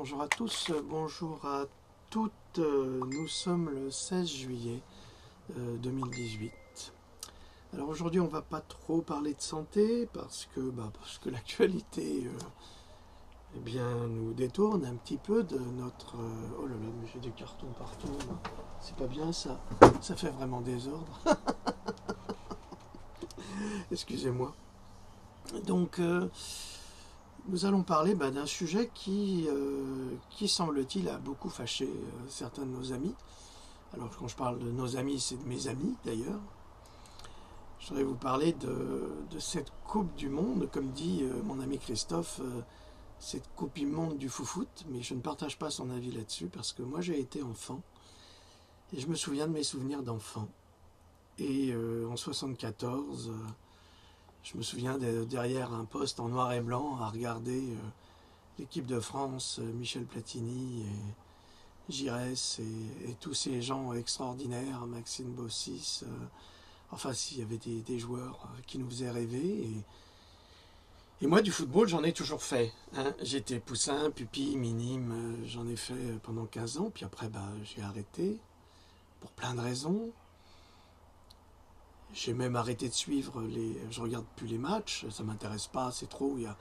Bonjour à tous, bonjour à toutes. Nous sommes le 16 juillet 2018. Alors aujourd'hui, on ne va pas trop parler de santé parce que l'actualité eh bien, nous détourne un petit peu de notre... oh là là, mais j'ai des cartons partout. C'est pas bien ça. Ça fait vraiment désordre. Excusez-moi. Donc... nous allons parler d'un sujet qui semble-t-il, a beaucoup fâché certains de nos amis. Alors, quand je parle de nos amis, c'est de mes amis, d'ailleurs. Je voudrais vous parler de cette Coupe du Monde, comme dit mon ami Christophe, cette Coupe du Monde du foot, mais je ne partage pas son avis là-dessus, parce que moi, j'ai été enfant, et je me souviens de mes souvenirs d'enfant. Et en 74... je me souviens derrière un poste en noir et blanc à regarder l'équipe de France, Michel Platini et Giresse et tous ces gens extraordinaires, Maxime Bossis. Enfin, s'il y avait des joueurs qui nous faisaient rêver. Et moi, du football, j'en ai toujours fait. Hein. J'étais poussin, pupille, minime. J'en ai fait pendant 15 ans. Puis après, j'ai arrêté pour plein de raisons. J'ai même arrêté de suivre je regarde plus les matchs, ça m'intéresse pas, c'est trop, il y a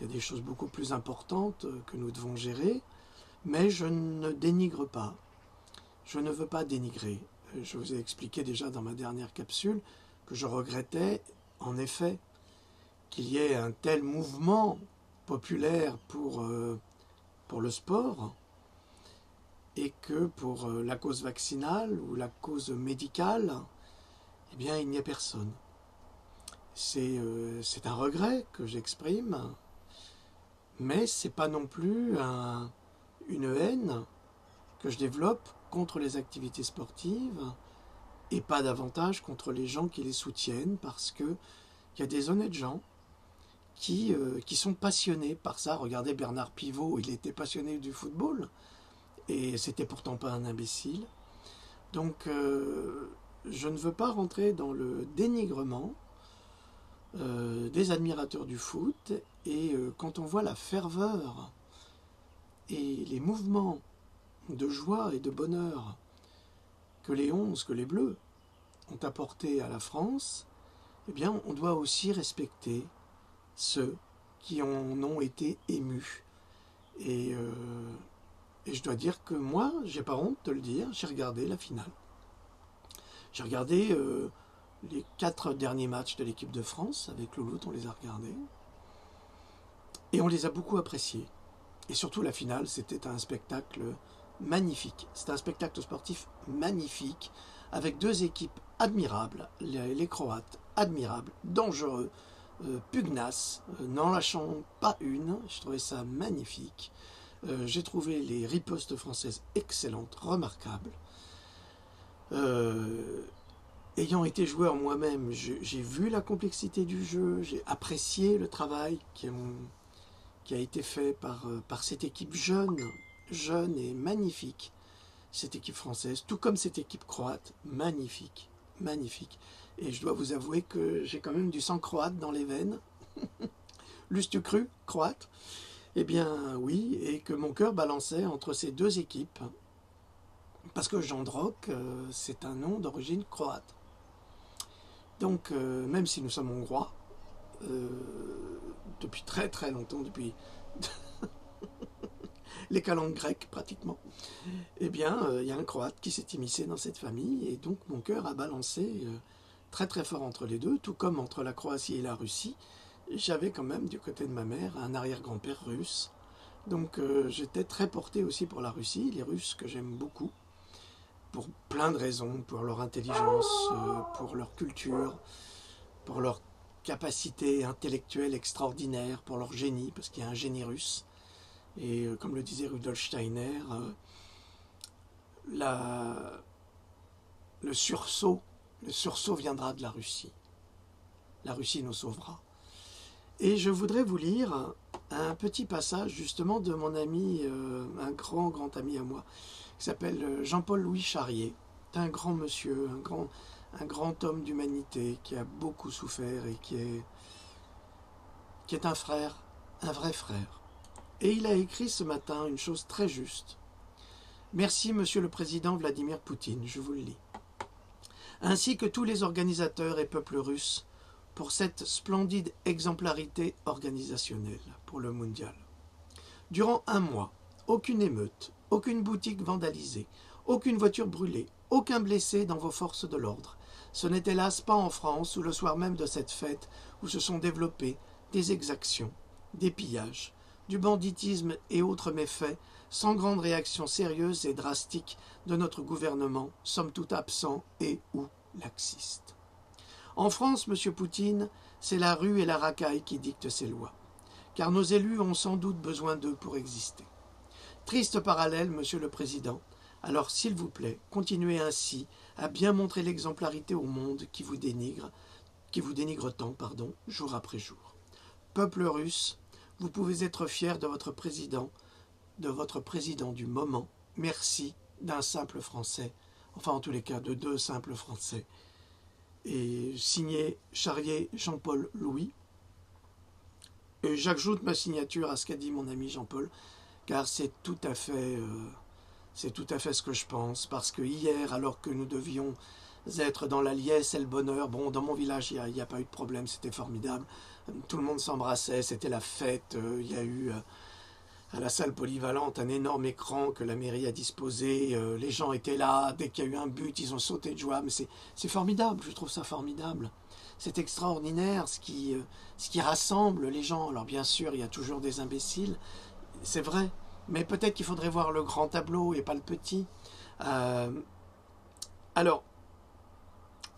des choses beaucoup plus importantes que nous devons gérer, mais je ne dénigre pas, je ne veux pas dénigrer. Je vous ai expliqué déjà dans ma dernière capsule que je regrettais, en effet, qu'il y ait un tel mouvement populaire pour le sport, et que pour la cause vaccinale ou la cause médicale, eh bien, il n'y a personne. C'est un regret que j'exprime, mais ce n'est pas non plus une haine que je développe contre les activités sportives et pas davantage contre les gens qui les soutiennent, parce qu'il y a des honnêtes gens qui sont passionnés par ça. Regardez Bernard Pivot, il était passionné du football et c'était pourtant pas un imbécile. Donc je ne veux pas rentrer dans le dénigrement des admirateurs du foot, et quand on voit la ferveur et les mouvements de joie et de bonheur que les Bleus ont apporté à la France, eh bien on doit aussi respecter ceux qui en ont été émus. Et je dois dire que moi, j'ai pas honte de le dire, j'ai regardé la finale. J'ai regardé les 4 derniers matchs de l'équipe de France, avec Louloute, on les a regardés. Et on les a beaucoup appréciés. Et surtout la finale, c'était un spectacle magnifique. C'était un spectacle sportif magnifique, avec 2 équipes admirables, les Croates, admirables, dangereux, pugnaces, n'en lâchant pas une. Je trouvais ça magnifique. J'ai trouvé les ripostes françaises excellentes, remarquables. Ayant été joueur moi-même, j'ai vu la complexité du jeu, j'ai apprécié le travail qui a été fait par cette équipe jeune et magnifique, cette équipe française, tout comme cette équipe croate, magnifique. Et je dois vous avouer que j'ai quand même du sang croate dans les veines. L'eustu cru, croate? Eh bien oui, et que mon cœur balançait entre ces 2 équipes, parce que Jandrock, c'est un nom d'origine croate. Donc, même si nous sommes hongrois, depuis très très longtemps, depuis les calendes grecques pratiquement, eh bien, il y a un croate qui s'est immiscé dans cette famille, et donc mon cœur a balancé très très fort entre les deux, tout comme entre la Croatie et la Russie. J'avais quand même, du côté de ma mère, un arrière-grand-père russe, donc j'étais très porté aussi pour la Russie, les Russes que j'aime beaucoup, pour plein de raisons, pour leur intelligence, pour leur culture, pour leur capacité intellectuelle extraordinaire, pour leur génie, parce qu'il y a un génie russe. Et comme le disait Rudolf Steiner, le sursaut viendra de la Russie. La Russie nous sauvera. Et je voudrais vous lire un petit passage justement de mon ami, un grand ami à moi, qui s'appelle Jean-Paul-Louis Charrier. C'est un grand monsieur, un grand homme d'humanité qui a beaucoup souffert et qui est un frère, un vrai frère. Et il a écrit ce matin une chose très juste. Merci, Monsieur le Président Vladimir Poutine, je vous le lis. Ainsi que tous les organisateurs et peuples russes pour cette splendide exemplarité organisationnelle pour le mondial. Durant un mois, aucune émeute, aucune boutique vandalisée, aucune voiture brûlée, aucun blessé dans vos forces de l'ordre. Ce n'est hélas pas en France où le soir même de cette fête où se sont développées des exactions, des pillages, du banditisme et autres méfaits, sans grande réaction sérieuse et drastique de notre gouvernement, somme toute absent et ou laxiste. En France, M. Poutine, c'est la rue et la racaille qui dictent ces lois, car nos élus ont sans doute besoin d'eux pour exister. Triste parallèle, Monsieur le Président, alors s'il vous plaît, continuez ainsi à bien montrer l'exemplarité au monde qui vous dénigre tant, jour après jour. Peuple russe, vous pouvez être fier de votre président du moment. Merci d'un simple Français, enfin en tous les cas de 2 simples Français. Et signé Charrier Jean-Paul Louis. Et j'ajoute ma signature à ce qu'a dit mon ami Jean-Paul, car c'est tout à fait ce que je pense, parce que hier, alors que nous devions être dans la liesse et le bonheur, bon, dans mon village, il n'y a pas eu de problème, c'était formidable, tout le monde s'embrassait, c'était la fête, il y a eu à la salle polyvalente un énorme écran que la mairie a disposé, les gens étaient là, dès qu'il y a eu un but, ils ont sauté de joie, mais c'est formidable, je trouve ça formidable. C'est extraordinaire ce qui rassemble les gens. Alors bien sûr, il y a toujours des imbéciles, c'est vrai, mais peut-être qu'il faudrait voir le grand tableau et pas le petit. Alors,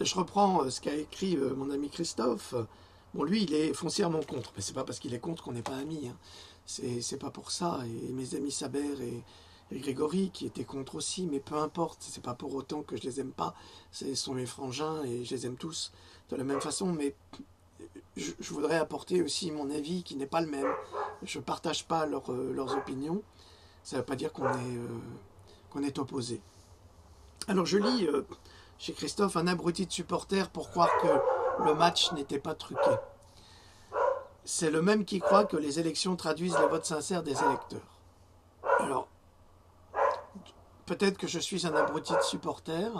je reprends ce qu'a écrit mon ami Christophe. Bon, lui, il est foncièrement contre, mais c'est pas parce qu'il est contre qu'on n'est pas amis. Hein. C'est pas pour ça. Et mes amis Saber et Grégory qui étaient contre aussi, mais peu importe, c'est pas pour autant que je les aime pas. Ce sont mes frangins et je les aime tous de la même façon, mais je voudrais apporter aussi mon avis qui n'est pas le même. Je ne partage pas leurs opinions. Ça ne veut pas dire qu'on est opposés. Alors je lis chez Christophe un abruti de supporter pour croire que le match n'était pas truqué. C'est le même qui croit que les élections traduisent les votes sincères des électeurs. Alors, peut-être que je suis un abruti de supporter,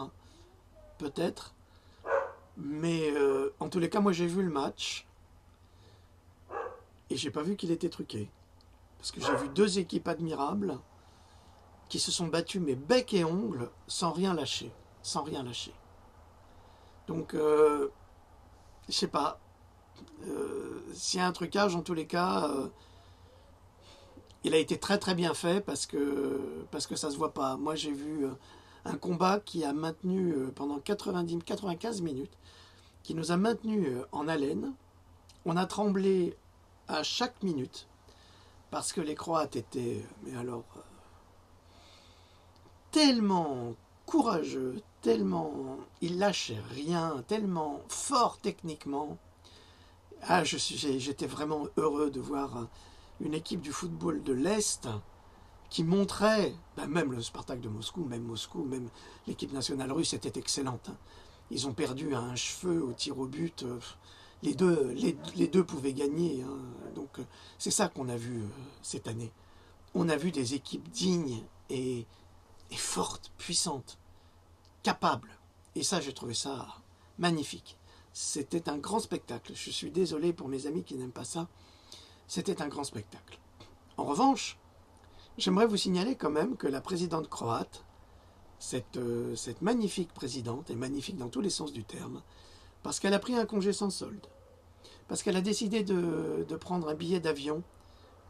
peut-être, mais en tous les cas, moi j'ai vu le match et j'ai pas vu qu'il était truqué. Parce que j'ai vu 2 équipes admirables qui se sont battues, mais bec et ongles, sans rien lâcher. Sans rien lâcher. Donc, je sais pas. S'il y a un trucage, en tous les cas, il a été très très bien fait parce que ça se voit pas. Moi, j'ai vu un combat qui a maintenu pendant 95 minutes, qui nous a maintenus en haleine. On a tremblé à chaque minute parce que les Croates étaient, mais alors, tellement courageux, tellement, ils lâchaient rien, tellement forts techniquement. Ah, j'étais vraiment heureux de voir une équipe du football de l'Est qui montrait, même le Spartak de Moscou, même l'équipe nationale russe était excellente. Ils ont perdu à un cheveu au tir au but. Les deux pouvaient gagner. Donc c'est ça qu'on a vu cette année. On a vu des équipes dignes et fortes, puissantes, capables. Et ça, j'ai trouvé ça magnifique. C'était un grand spectacle. Je suis désolé pour mes amis qui n'aiment pas ça. C'était un grand spectacle. En revanche, j'aimerais vous signaler quand même que la présidente croate, cette magnifique présidente, est magnifique dans tous les sens du terme, parce qu'elle a pris un congé sans solde, parce qu'elle a décidé de prendre un billet d'avion,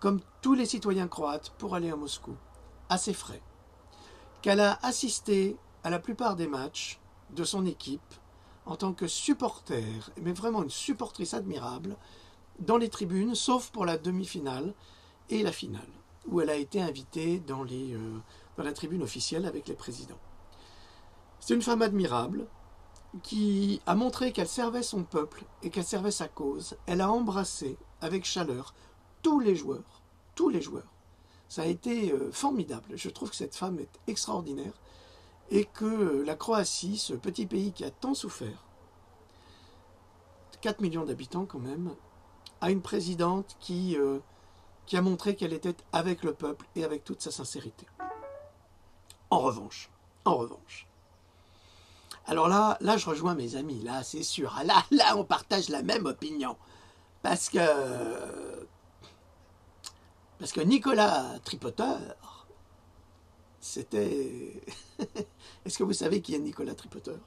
comme tous les citoyens croates, pour aller à Moscou, à ses frais, qu'elle a assisté à la plupart des matchs de son équipe, en tant que supporter, mais vraiment une supportrice admirable, dans les tribunes, sauf pour la demi-finale et la finale, où elle a été invitée dans la tribune officielle avec les présidents. C'est une femme admirable qui a montré qu'elle servait son peuple et qu'elle servait sa cause. Elle a embrassé avec chaleur tous les joueurs. Tous les joueurs. Ça a été formidable. Je trouve que cette femme est extraordinaire et que la Croatie, ce petit pays qui a tant souffert, 4 millions d'habitants quand même, a une présidente qui qui a montré qu'elle était avec le peuple et avec toute sa sincérité. En revanche, alors là je rejoins mes amis, là c'est sûr, là on partage la même opinion, parce que Nicolas Tripoteur, c'était... Est-ce que vous savez qui est Nicolas Tripoteur?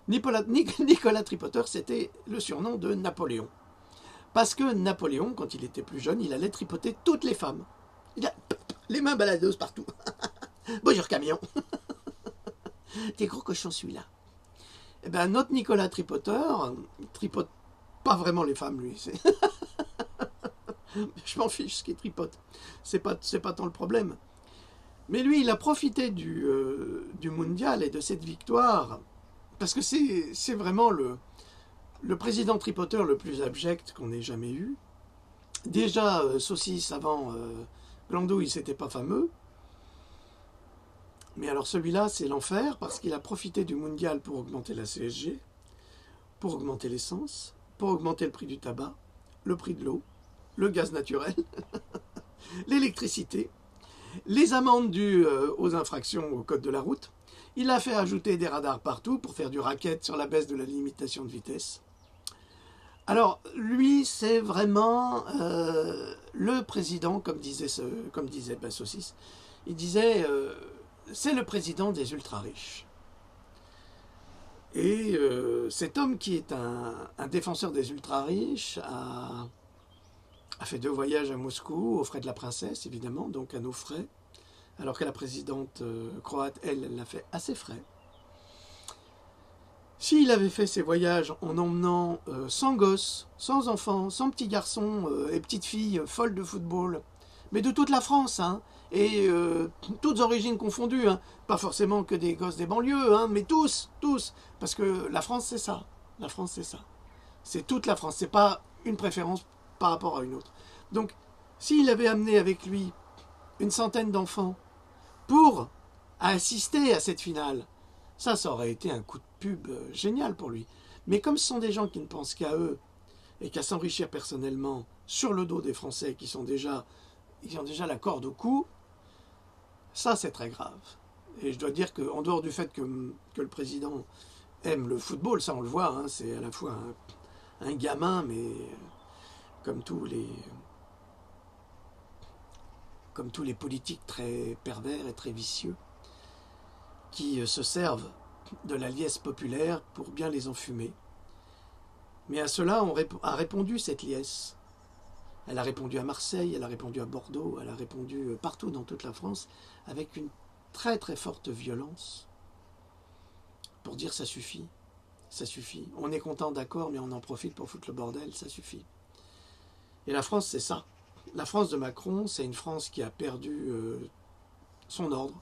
Nicolas Tripoteur, c'était le surnom de Napoléon. Parce que Napoléon, quand il était plus jeune, il allait tripoter toutes les femmes. Il a les mains baladeuses partout. Bonjour camion. T'es gros cochon celui-là. Eh bien, notre Nicolas Tripoteur, il tripote pas vraiment les femmes, lui. Je m'en fiche ce qu'il tripote. C'est pas tant le problème. Mais lui, il a profité du mondial et de cette victoire, parce que c'est vraiment le président tripoteur le plus abject qu'on ait jamais eu. Déjà, Saucisse avant Glandouille, c'était pas fameux. Mais alors celui-là, c'est l'enfer, parce qu'il a profité du mondial pour augmenter la CSG, pour augmenter l'essence, pour augmenter le prix du tabac, le prix de l'eau, le gaz naturel, l'électricité, les amendes dues aux infractions au code de la route. Il a fait ajouter des radars partout pour faire du racket sur la baisse de la limitation de vitesse. Alors, lui, c'est vraiment le président, comme disait Saucisse. Il disait, c'est le président des ultra-riches. Et cet homme qui est un défenseur des ultra-riches a fait 2 voyages à Moscou, aux frais de la princesse, évidemment, donc à nos frais, alors que la présidente croate, elle l'a fait à ses frais. S'il avait fait ces voyages en emmenant sans gosses, sans enfants, sans petits garçons et petites filles folles de football, mais de toute la France, hein, et toutes origines confondues, hein, pas forcément que des gosses des banlieues, hein, mais tous, parce que la France c'est ça, c'est toute la France, c'est pas une préférence par rapport à une autre. Donc, s'il avait amené avec lui une centaine d'enfants pour assister à cette finale, ça aurait été un coup de pub génial pour lui. Mais comme ce sont des gens qui ne pensent qu'à eux et qu'à s'enrichir personnellement sur le dos des Français qui ont déjà la corde au cou, ça c'est très grave. Et je dois dire qu'en dehors du fait que le président aime le football, ça on le voit, hein, c'est à la fois un gamin, mais comme tous les politiques très pervers et très vicieux, qui se servent de la liesse populaire pour bien les enfumer. Mais à cela a répondu cette liesse. Elle a répondu à Marseille, elle a répondu à Bordeaux, elle a répondu partout dans toute la France, avec une très très forte violence, pour dire ça suffit, ça suffit. On est content, d'accord, mais on en profite pour foutre le bordel, ça suffit. Et la France, c'est ça. La France de Macron, c'est une France qui a perdu son ordre.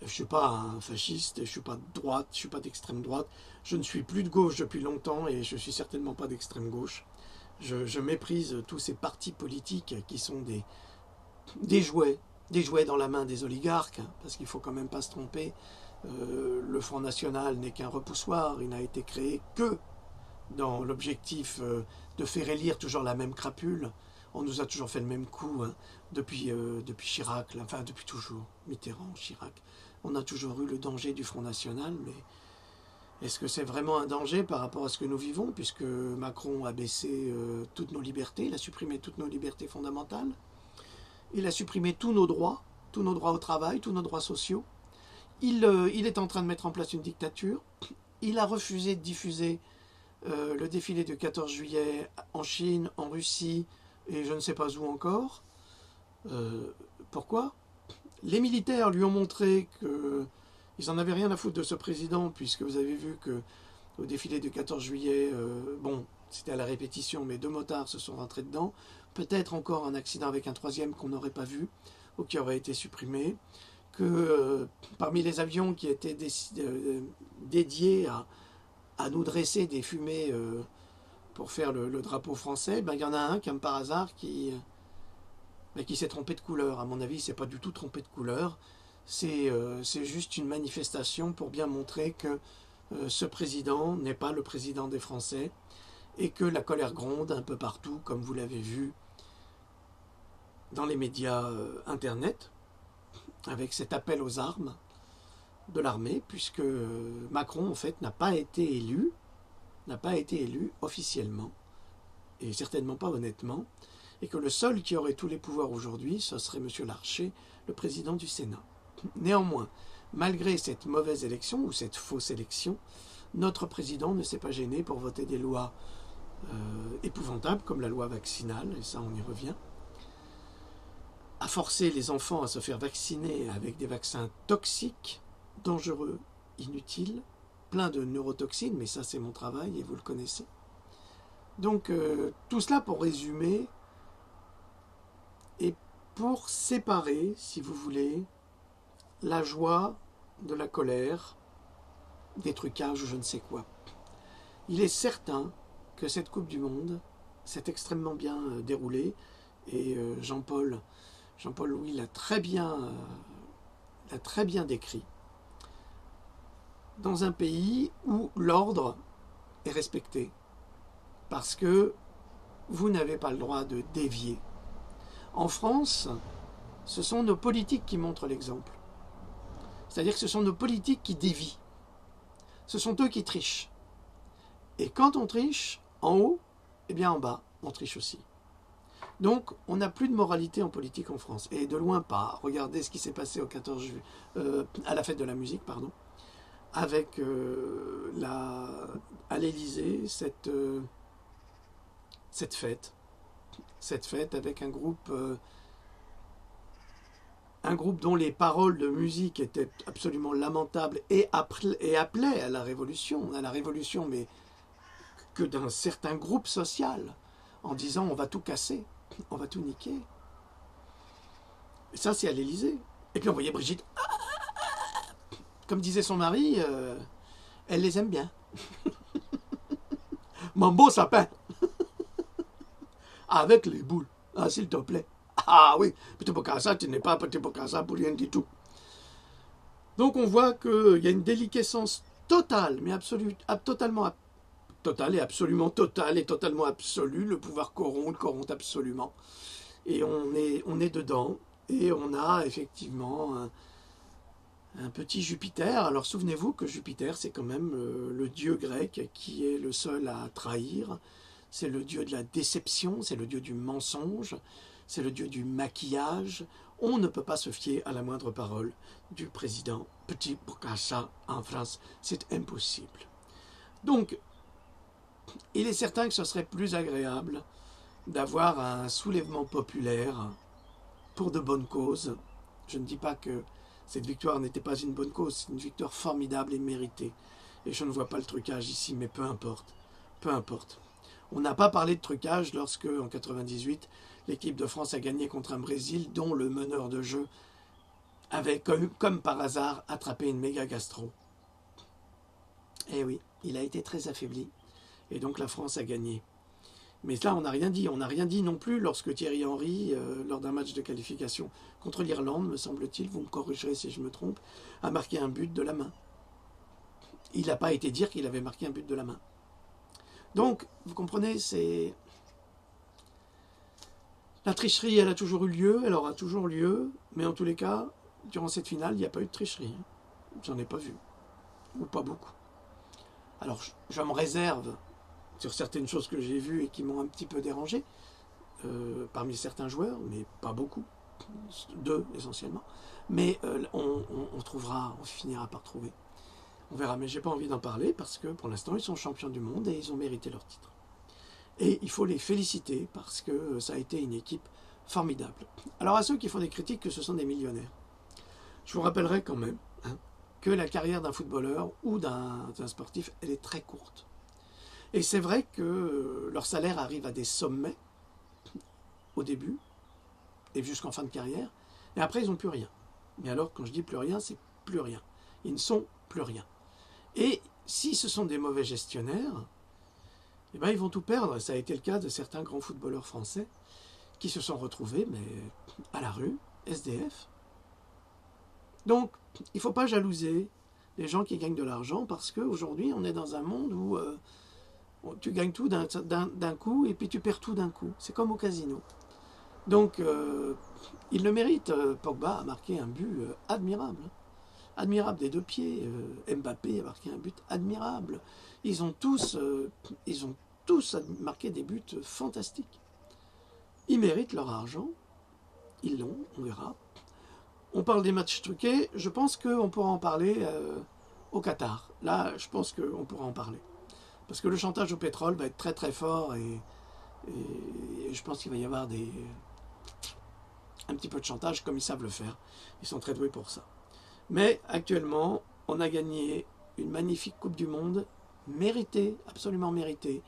Je ne suis pas un fasciste, je ne suis pas de droite, je ne suis pas d'extrême droite. Je ne suis plus de gauche depuis longtemps et je ne suis certainement pas d'extrême gauche. Je méprise tous ces partis politiques qui sont des jouets dans la main des oligarques, parce qu'il ne faut quand même pas se tromper. Le Front National n'est qu'un repoussoir, il n'a été créé que dans l'objectif de faire élire toujours la même crapule. On nous a toujours fait le même coup, hein, depuis Chirac, enfin depuis toujours, Mitterrand, Chirac. On a toujours eu le danger du Front National, mais est-ce que c'est vraiment un danger par rapport à ce que nous vivons, puisque Macron a baissé toutes nos libertés, il a supprimé toutes nos libertés fondamentales, il a supprimé tous nos droits au travail, tous nos droits sociaux. Il est en train de mettre en place une dictature. Il a refusé de diffuser le défilé du 14 juillet en Chine, en Russie, et je ne sais pas où encore. Pourquoi ? Les militaires lui ont montré qu'ils n'en avaient rien à foutre de ce président, puisque vous avez vu qu'au défilé du 14 juillet, bon, c'était à la répétition, mais 2 motards se sont rentrés dedans. Peut-être encore un accident avec un 3e qu'on n'aurait pas vu, ou qui aurait été supprimé. Que parmi les avions qui étaient dédiés à nous dresser des fumées pour faire le drapeau français, ben, il y en a un, comme par hasard, qui s'est trompé de couleur. À mon avis, il ne s'est pas du tout trompé de couleur. C'est juste une manifestation pour bien montrer que ce président n'est pas le président des Français et que la colère gronde un peu partout, comme vous l'avez vu dans les médias Internet, avec cet appel aux armes de l'armée, puisque Macron, en fait, n'a pas été élu officiellement, et certainement pas honnêtement, et que le seul qui aurait tous les pouvoirs aujourd'hui, ce serait M. Larcher, le président du Sénat. Néanmoins, malgré cette mauvaise élection, ou cette fausse élection, notre président ne s'est pas gêné pour voter des lois épouvantables, comme la loi vaccinale, et ça on y revient, à forcer les enfants à se faire vacciner avec des vaccins toxiques, dangereux, inutiles, pleins de neurotoxines, mais ça c'est mon travail et vous le connaissez. Donc tout cela pour résumer et pour séparer, si vous voulez, la joie de la colère, des trucages ou je ne sais quoi. Il est certain que cette Coupe du Monde s'est extrêmement bien déroulée et Jean-Paul Louis l'a très bien décrit, dans un pays où l'ordre est respecté, parce que vous n'avez pas le droit de dévier. En France, ce sont nos politiques qui montrent l'exemple. C'est-à-dire que ce sont nos politiques qui dévient. Ce sont eux qui trichent. Et quand on triche, en haut, eh bien en bas, on triche aussi. Donc, on n'a plus de moralité en politique en France. Et de loin pas. Regardez ce qui s'est passé au 14 juillet, à la fête de la musique, pardon, avec à l'Élysée, cette fête avec un groupe dont les paroles de musique étaient absolument lamentables et appelaient à la révolution, mais que d'un certain groupe social, en disant on va tout casser, on va tout niquer. Et ça, c'est à l'Élysée. Et puis on voyait Brigitte, comme disait son mari, elle les aime bien. Mon beau sapin. Avec les boules. Ah, s'il te plaît. Ah oui, petit Bokassa, tu n'es pas petit Bokassa pour rien du tout. Donc on voit qu'il y a une déliquescence totale, mais absolue, totale et absolument totale et totalement absolue. Le pouvoir corrompt absolument. Et on est dedans. Et on a effectivement un petit Jupiter. Alors souvenez-vous que Jupiter, c'est quand même le dieu grec qui est le seul à trahir. C'est le dieu de la déception, c'est le dieu du mensonge, c'est le dieu du maquillage. On ne peut pas se fier à la moindre parole du président Petit Bokassa en France. C'est impossible. Donc, il est certain que ce serait plus agréable d'avoir un soulèvement populaire pour de bonnes causes. Je ne dis pas que cette victoire n'était pas une bonne cause, c'est une victoire formidable et méritée. Et je ne vois pas le trucage ici, mais peu importe. Peu importe. On n'a pas parlé de trucage lorsque, en 98, l'équipe de France a gagné contre un Brésil dont le meneur de jeu avait, comme par hasard, attrapé une méga gastro. Eh oui, il a été très affaibli. Et donc la France a gagné. Mais là, on n'a rien dit. On n'a rien dit non plus lorsque Thierry Henry, lors d'un match de qualification contre l'Irlande, me semble-t-il, vous me corrigerez si je me trompe, a marqué un but de la main. Il n'a pas été dire qu'il avait marqué un but de la main. Donc, vous comprenez, c'est... La tricherie, elle a toujours eu lieu, elle aura toujours lieu, mais en tous les cas, durant cette finale, il n'y a pas eu de tricherie. J'en ai pas vu, ou pas beaucoup. Alors, je me réserve sur certaines choses que j'ai vues et qui m'ont un petit peu dérangé, parmi certains joueurs, mais pas beaucoup, 2 essentiellement, mais on finira par trouver. On verra, mais j'ai pas envie d'en parler parce que pour l'instant ils sont champions du monde et ils ont mérité leur titre. Et il faut les féliciter parce que ça a été une équipe formidable. Alors à ceux qui font des critiques que ce sont des millionnaires, je vous rappellerai quand même que la carrière d'un footballeur ou d'un sportif, elle est très courte. Et c'est vrai que leur salaire arrive à des sommets au début et jusqu'en fin de carrière, et après ils n'ont plus rien. Mais alors quand je dis plus rien, c'est plus rien. Ils ne sont plus rien. Et si ce sont des mauvais gestionnaires, eh ben, ils vont tout perdre. Ça a été le cas de certains grands footballeurs français qui se sont retrouvés à la rue, SDF. Donc, il ne faut pas jalouser les gens qui gagnent de l'argent parce qu'aujourd'hui, on est dans un monde où tu gagnes tout d'un coup et puis tu perds tout d'un coup. C'est comme au casino. Donc, il le mérite. Pogba a marqué un but admirable. Admirable des deux pieds. Mbappé a marqué un but admirable. Ils ont tous marqué des buts fantastiques. Ils méritent leur argent. Ils l'ont, on verra. On parle des matchs truqués. Je pense qu'on pourra en parler au Qatar. Là, je pense qu'on pourra en parler. Parce que le chantage au pétrole va être très très fort et je pense qu'il va y avoir un petit peu de chantage comme ils savent le faire. Ils sont très doués pour ça. Mais actuellement, on a gagné une magnifique Coupe du Monde, méritée, absolument méritée,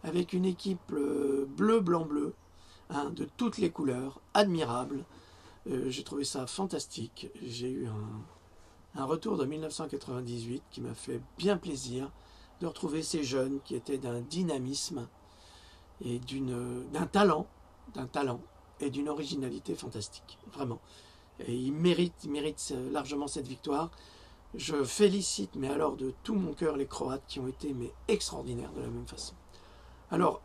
avec une équipe bleu-blanc-bleu, hein, de toutes les couleurs, admirable. J'ai trouvé ça fantastique. J'ai eu un retour de 1998 qui m'a fait bien plaisir de retrouver ces jeunes qui étaient d'un dynamisme et d'un talent et d'une originalité fantastique, vraiment. Et ils méritent largement cette victoire. Je félicite, mais alors de tout mon cœur, les Croates qui ont été extraordinaires de la même façon. Alors,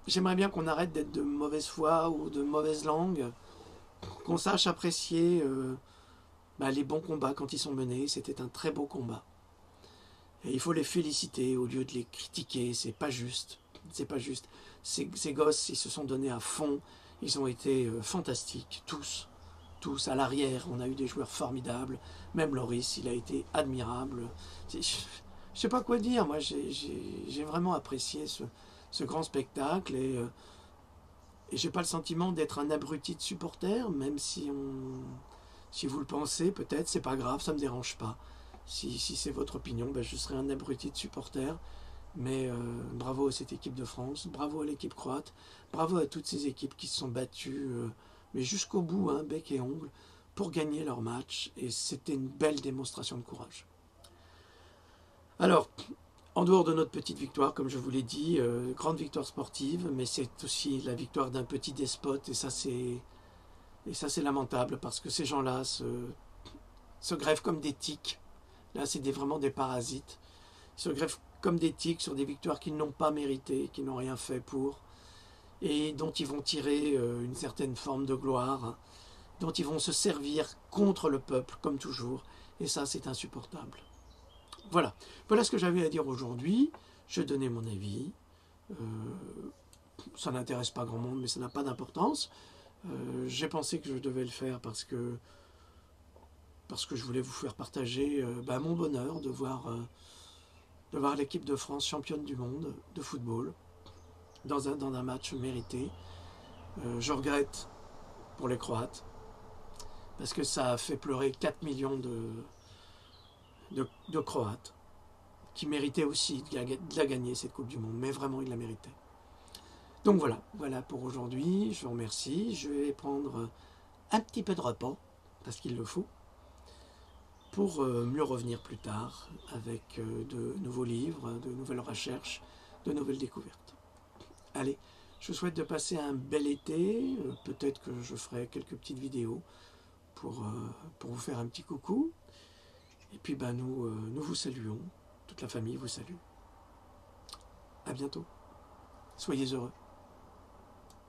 j'aimerais bien qu'on arrête d'être de mauvaise foi ou de mauvaise langue, qu'on sache apprécier les bons combats quand ils sont menés. C'était un très beau combat. Et il faut les féliciter au lieu de les critiquer, c'est pas juste. C'est pas juste. Ces gosses, ils se sont donnés à fond, ils ont été fantastiques, tous à l'arrière. On a eu des joueurs formidables, même Loris, il a été admirable. Je sais pas quoi dire, moi j'ai vraiment apprécié ce grand spectacle et j'ai pas le sentiment d'être un abruti de supporter, même si vous le pensez, peut-être, c'est pas grave, ça me dérange pas. Si c'est votre opinion, je serai un abruti de supporter. Mais bravo à cette équipe de France, bravo à l'équipe croate, bravo à toutes ces équipes qui se sont battues, mais jusqu'au bout, hein, bec et ongle, pour gagner leur match. Et c'était une belle démonstration de courage. Alors, en dehors de notre petite victoire, comme je vous l'ai dit, grande victoire sportive, mais c'est aussi la victoire d'un petit despote, et ça c'est lamentable, parce que ces gens-là se grèvent comme des tiques. Là, c'est vraiment des parasites. Ils se grèvent comme des tiques sur des victoires qu'ils n'ont pas méritées, qu'ils n'ont rien fait pour, et dont ils vont tirer une certaine forme de gloire, dont ils vont se servir contre le peuple, comme toujours, et ça, c'est insupportable. Voilà ce que j'avais à dire aujourd'hui. Je donnais mon avis. Ça n'intéresse pas grand monde, mais ça n'a pas d'importance. J'ai pensé que je devais le faire parce que je voulais vous faire partager mon bonheur de voir l'équipe de France championne du monde de football dans un match mérité. Je regrette pour les Croates parce que ça a fait pleurer 4 millions de Croates qui méritaient aussi de la gagner cette Coupe du Monde, mais vraiment ils la méritaient. Donc voilà pour aujourd'hui, je vous remercie. Je vais prendre un petit peu de repos parce qu'il le faut pour mieux revenir plus tard avec de nouveaux livres, de nouvelles recherches, de nouvelles découvertes. Allez, je vous souhaite de passer un bel été. Peut-être que je ferai quelques petites vidéos pour vous faire un petit coucou. Et puis nous vous saluons, toute la famille vous salue. À bientôt. Soyez heureux.